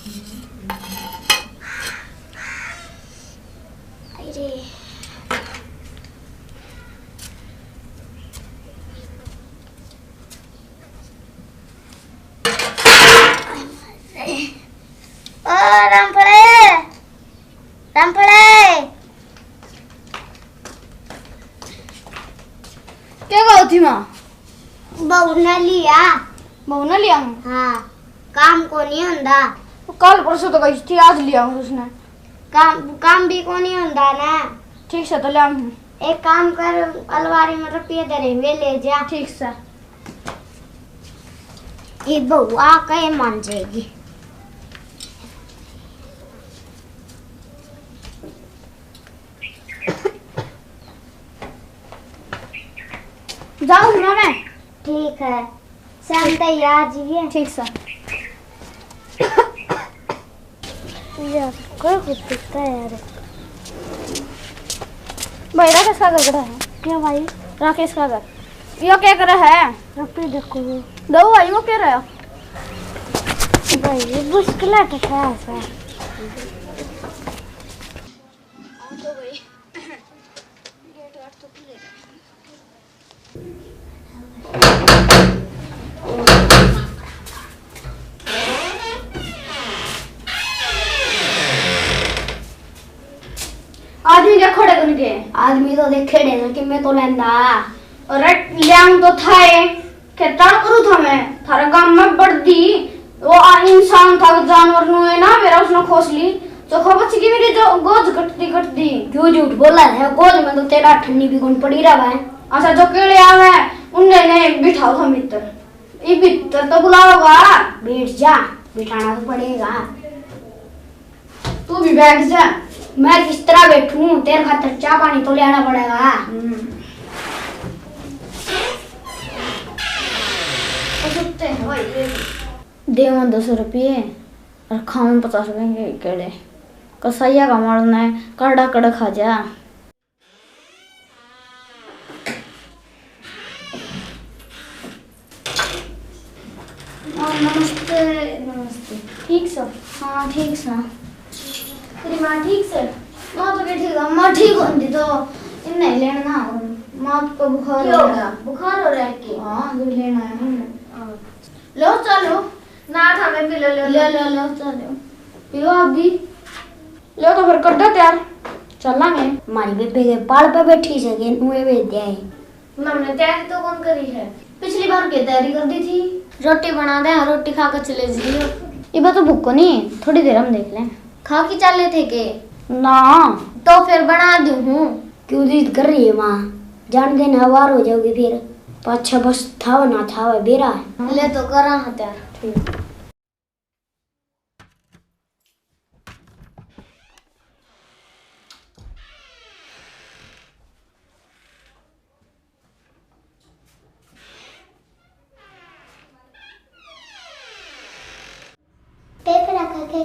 अरे रामफळे रामफळे क्या गाँव थी माँ? बहू ने लिया। बहू ने लिया हूँ। हाँ काम को नहीं होंदा। कल परसों तो गई थी, आज लिया हूँ उसने। काम भी को नहीं होंदा ना। ठीक से तो लिया हूँ। एक काम कर, अलमारी में रुपये दे वे ले जा। ठीक से। ये बहू आ कहे मान जाएगी। जाऊँ ना मैं? ठीक है, शाम तैयार जीए। ठीक से। यार कोई कुछ दिखता है यार। भाई राकेश का घर है। क्या भाई? राकेश का घर। यो क्या कर रहा है? रुपये देखो दो भाई वो क्या रहा है? भाई ये मुश्किल है तो ऐसा। आदमी क्या खड़े कर के? आदमी तो देखे डे कि मैं तो लेंदा। और लियांग तो था ये। क्या करूँ था मैं? थारा गांव में बढ़ती वो इंसान था, जानवर नु है ना, मेरा उसने खोस ली। तो खबर थी कि मेरी जो गोद कटती। क्यों झूठ बोला है? गोद में तो तेरा ठन्नी भी कौन पड़ी रहा है। अच्छा जो केले आवे उनने ने बिठाओ था मित्र। ये मित्र तो बुलाओगा। बैठ जा, बिठाना तो पड़ेगा। तू भी बैठ जा। मैं किस तरह बैठूं? तेरे खातर चाय पानी तो लेना पड़ेगा। देवन 10 रुपये और खाऊं 50 रुपये के केले। कसाइया का मारना है, कड़ा कड़ा खा जा। नमस्ते। नमस्ते। ठीक सर? हाँ ठीक सर। तेरी माँ ठीक सर? माँ तो क्या ठीक है, माँ ठीक होती तो इन्हें लेना ना। माँ को बुखार हो रहा है। बुखार हो रहा है कि? हाँ जो लेना है हमने। लो चलो ना था मैं भी ले लो चलो। पियो आप भी लो तो फिर कर दो तैयार, चलांगे। हमारी बेबे के पाल पे बैठी सके नुए भेज दिया है। हमने तैयारी तो कौन करी है? पिछली बार की तैयारी कर दी थी। रोटी बना दे, रोटी खा कर चले जाइए। ये बात तो भूख को नहीं, थोड़ी देर हम देख लें। खा के चले थे के? ना तो फिर बना दूं हूँ। क्यों जिद कर रही है माँ? जान देना हवार हो जाओगी फिर। अच्छा बस था ना था बेरा है। ले तो करा है तैयार। ठीक। पेपर रखा के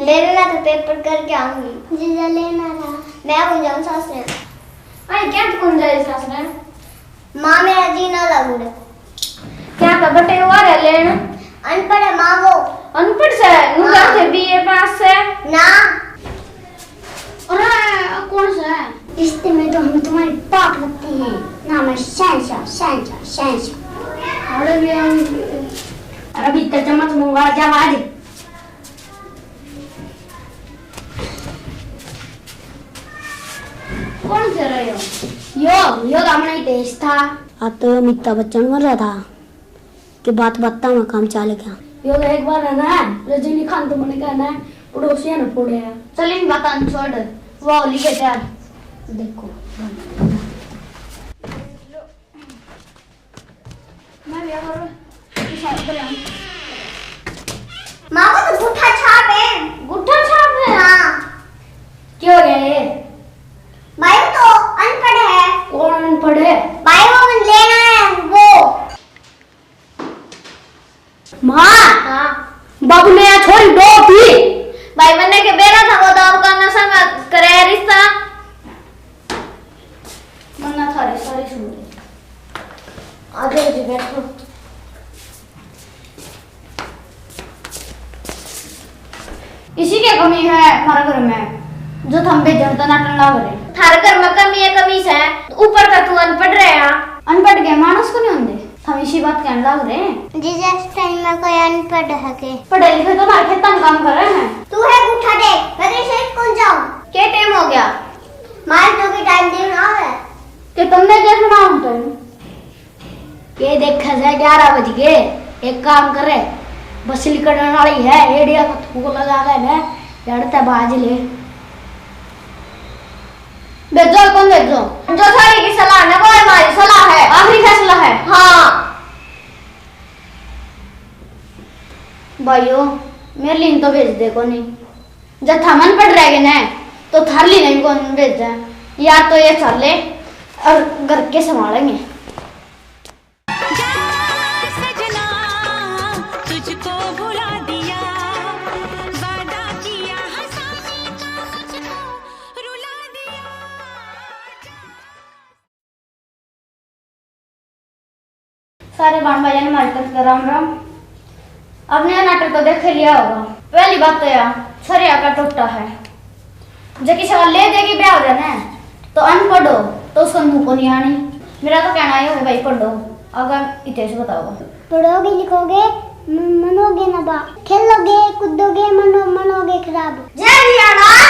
ले लेना तो पेपर करके आऊंगी। जीजा लेना था। मैं कौन जाऊँ सास में? अरे क्या कौन जाए सास में? माँ मेरा जीना लगूड़ा। क्या था बटे हुआ रे लेन? अनपढ़ है माँ वो। अनपढ़ से मुझे थे बीए पास से ना। अरे कौन सा है? रिश्ते में तो हम तुम्हारी पाप लगती है। नाम है शहंशाह शहंशाह शहंशाह। अरे भी अभी तक चम्मच मंगवा जा आज। कौन से रहे हो? यो दामना ही तेज था। अब तो अमिताभ बच्चन मर रहा था कि बात बत्ता में काम चल गया। यो तो एक बार है ना रजनीकांत तो मैंने कहना है पड़ोसिया ने फोड़े है। चल इन बात छोड़, वो होली के तैयार देखो मैं भी अगर माँ वो तो गुट्ठा छाप है। गुट्ठा छाप है? हाँ। क्यों हो गया ये? भाई वो तो अनपढ़ है। कौन अनपढ़ है? भाई वो लेना है वो। माँ हाँ। बाबू ने यहाँ छोड़ी दो थी। भाई बनने के बेरा था वो तो आपका नशा में करे रिश्ता। मन्ना था रे सारी सुन ले। आगे जी बैठो। कमी है हमारे घर में जो थम पे जनता नाटन लाग रहे। थारे घर में कमी है, कमी से ऊपर का तू अनपढ़ रहे हैं। अनपढ़ के मानस को नहीं होंगे, हम इसी बात कहने लग रहे हैं। जी जिस टाइम में कोई अनपढ़ है के पढ़े लिखे तो हमारे खेतों में काम कर रहे हैं। तू है उठा दे, मैं से कौन जाऊं? क्या टाइम हो गया? मार तो की टाइम दिन आ है कि तुमने क्या सुना हूं तो ये देखा से 11 बज गए। एक काम करे, बस निकलने वाली है, एडिया को थूक लगा के ना जड़ते बाज ले। भेजो कौन भेजो? जो सारी की सलाह ना, वो हमारी सलाह है, आखिरी फैसला है। हाँ भाइयों मेरे लिए तो भेज दे को नहीं, जब थमन पड़ रहेगे ना तो थार ली नहीं कौन भेज जाए, या तो ये चले और घर के संभालेंगे। सारे बाण भाइयों ने हमारी तरफ से राम राम। आपने नाटक तो देख लिया होगा। पहली बात तो यार छरिया का टूटा है, जो किसी का ले देगी ब्याह हो जाना है तो अनपढ़ हो तो उसको मुंह को नहीं आनी। मेरा तो कहना है भाई पढ़ो, अगर इतिहास बताओ। पढ़ोगे लिखोगे मनोगे ना बा, खेलोगे कूदोगे मनोगे खराब। जय जियालाल।